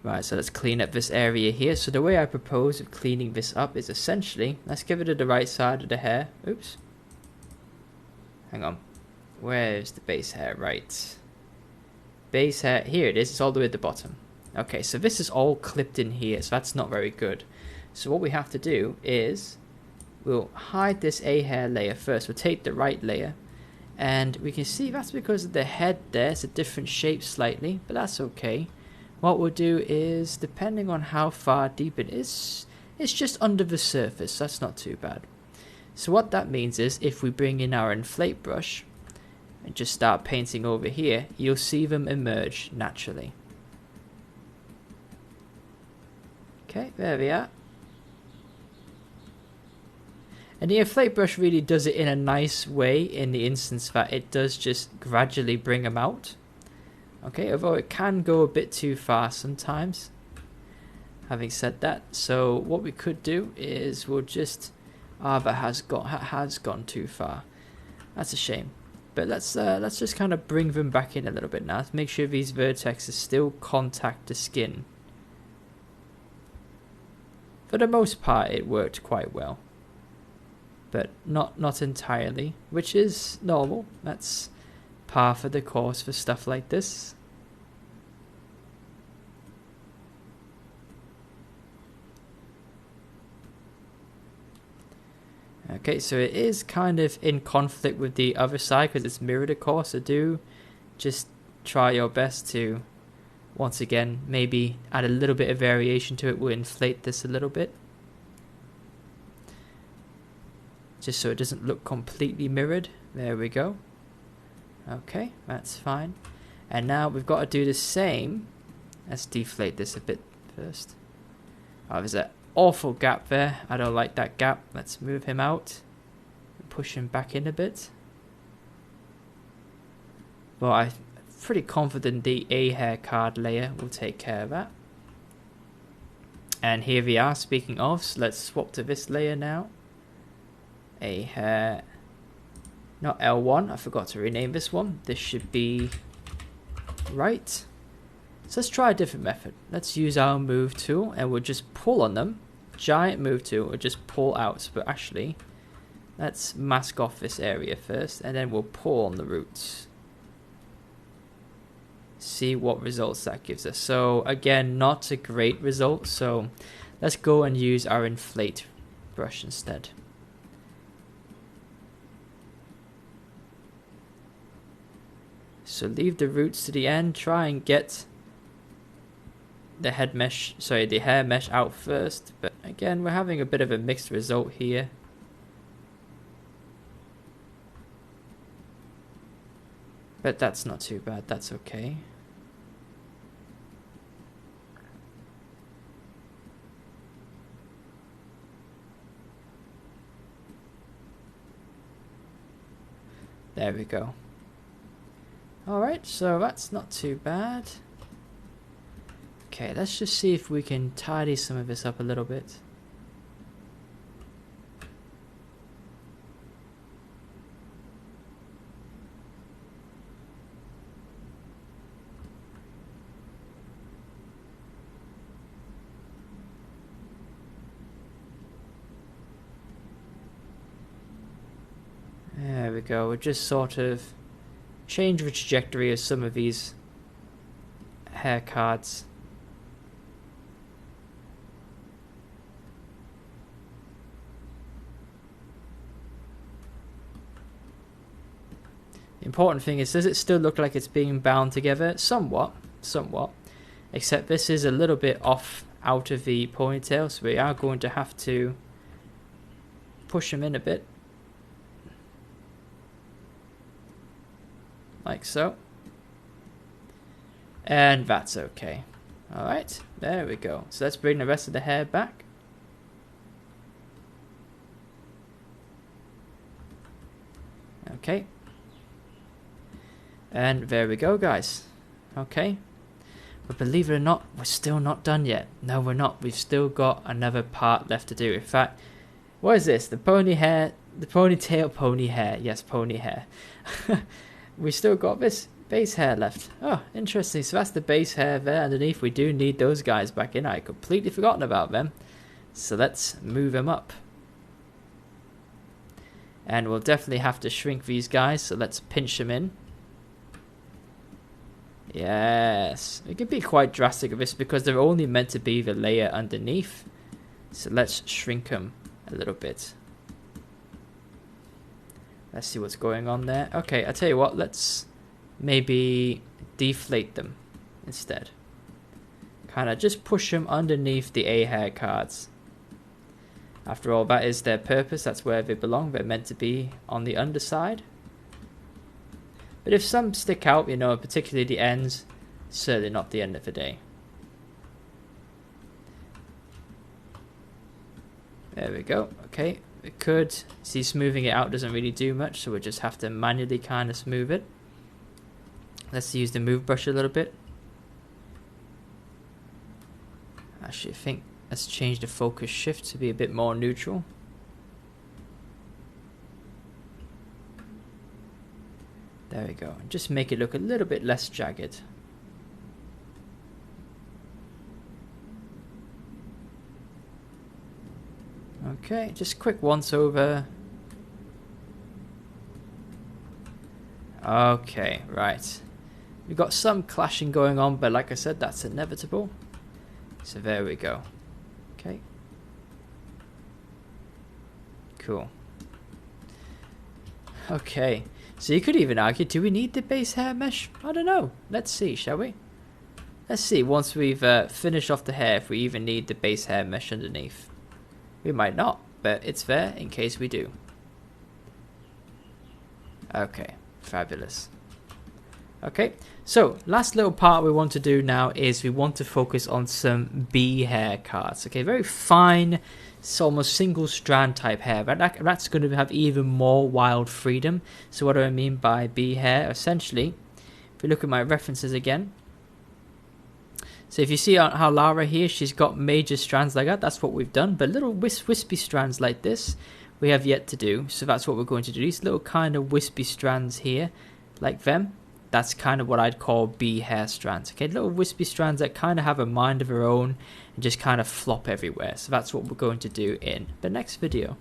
Right, so let's clean up this area here. So the way I propose of cleaning this up is essentially, let's give it to the right side of the hair. Oops. Hang on. Where's the base hair? Right. Base hair, here it is, it's all the way at the bottom. Okay, so this is all clipped in here, so that's not very good. So what we have to do is, we'll hide this A hair layer first. We'll take the right layer, and we can see that's because of the head there. It's a different shape slightly, but that's okay. What we'll do is, depending on how far deep it is, it's just under the surface. That's not too bad. So what that means is, if we bring in our inflate brush and just start painting over here, you'll see them emerge naturally. Okay, there we are. And the inflate brush really does it in a nice way, in the instance that it does just gradually bring them out. Okay, although it can go a bit too far sometimes. Having said that, so what we could do is we'll just... that has gone too far. That's a shame. But let's just kind of bring them back in a little bit now. Let's make sure these vertexes still contact the skin. For the most part, it worked quite well. But not entirely, which is normal. That's par for the course for stuff like this. Okay, so it is kind of in conflict with the other side because it's mirrored, of course. So do just try your best to, once again, maybe add a little bit of variation to it. We'll inflate this a little bit, just so it doesn't look completely mirrored. There we go. Okay, that's fine. And now we've got to do the same. Let's deflate this a bit first. Oh, there's an awful gap there. I don't like that gap. Let's move him out. Push him back in a bit. Well, I'm pretty confident the A hair card layer will take care of that. And here we are, speaking of, so let's swap to this layer now. A hair... Not L1, I forgot to rename this one. This should be right. So let's try a different method. Let's use our move tool and we'll just pull on them. Giant move tool, or just pull out. But actually, let's mask off this area first and then we'll pull on the roots. See what results that gives us. So again, not a great result. So let's go and use our inflate brush instead. So leave the roots to the end. Try and get the head mesh, sorry, the hair mesh out first. But again, we're having a bit of a mixed result here. But that's not too bad. That's okay. There we go. Alright, so that's not too bad. Okay, let's just see if we can tidy some of this up a little bit. There we go, we're just sort of change the trajectory of some of these hair cards. The important thing is, does it still look like it's being bound together? Somewhat. Except this is a little bit off out of the ponytail, so we are going to have to push them in a bit. Like so. And that's okay. Alright, there we go. So let's bring the rest of the hair back. Okay. And there we go, guys. Okay. But believe it or not, we're still not done yet. No, we're not. We've still got another part left to do. In fact, what is this? The pony hair, the ponytail pony hair. Yes, pony hair. We still got this Base hair left. Oh, interesting. So that's the base hair there underneath. We do need those guys back in. I completely forgotten about them. So let's move them up. And we'll definitely have to shrink these guys. So let's pinch them in. Yes. It can be quite drastic with this because they're only meant to be the layer underneath. So let's shrink them a little bit. Let's see what's going on there. Okay, I'll tell you what. Let's maybe deflate them instead. Kind of just push them underneath the A hair cards. After all, that is their purpose. That's where they belong. They're meant to be on the underside. But if some stick out, you know, particularly the ends, certainly not the end of the day. There we go. Okay, we could see smoothing it out doesn't really do much, so we'll just have to manually kind of smooth it. Let's use the move brush a little bit. Actually, I think let's change the focus shift to be a bit more neutral. There we go. Just make it look a little bit less jagged. Okay, just quick once over. Okay, right. We've got some clashing going on, but like I said, that's inevitable. So there we go. Okay. Cool. Okay. So you could even argue, do we need the base hair mesh? I don't know. Let's see, shall we? Let's see, once we've finished off the hair, if we even need the base hair mesh underneath. We might not, but it's there in case we do. Okay, fabulous. Okay, so last little part we want to do now is we want to focus on some bee hair cards. Okay, very fine, it's almost single strand type hair, but that's going to have even more wild freedom. So what do I mean by bee hair? Essentially, if we look at my references again, so if you see how Lara here, she's got major strands like that, that's what we've done, but little wispy strands like this, we have yet to do, so that's what we're going to do. These little kind of wispy strands here, like them, that's kind of what I'd call bee hair strands. Okay, little wispy strands that kind of have a mind of their own and just kind of flop everywhere. So that's what we're going to do in the next video.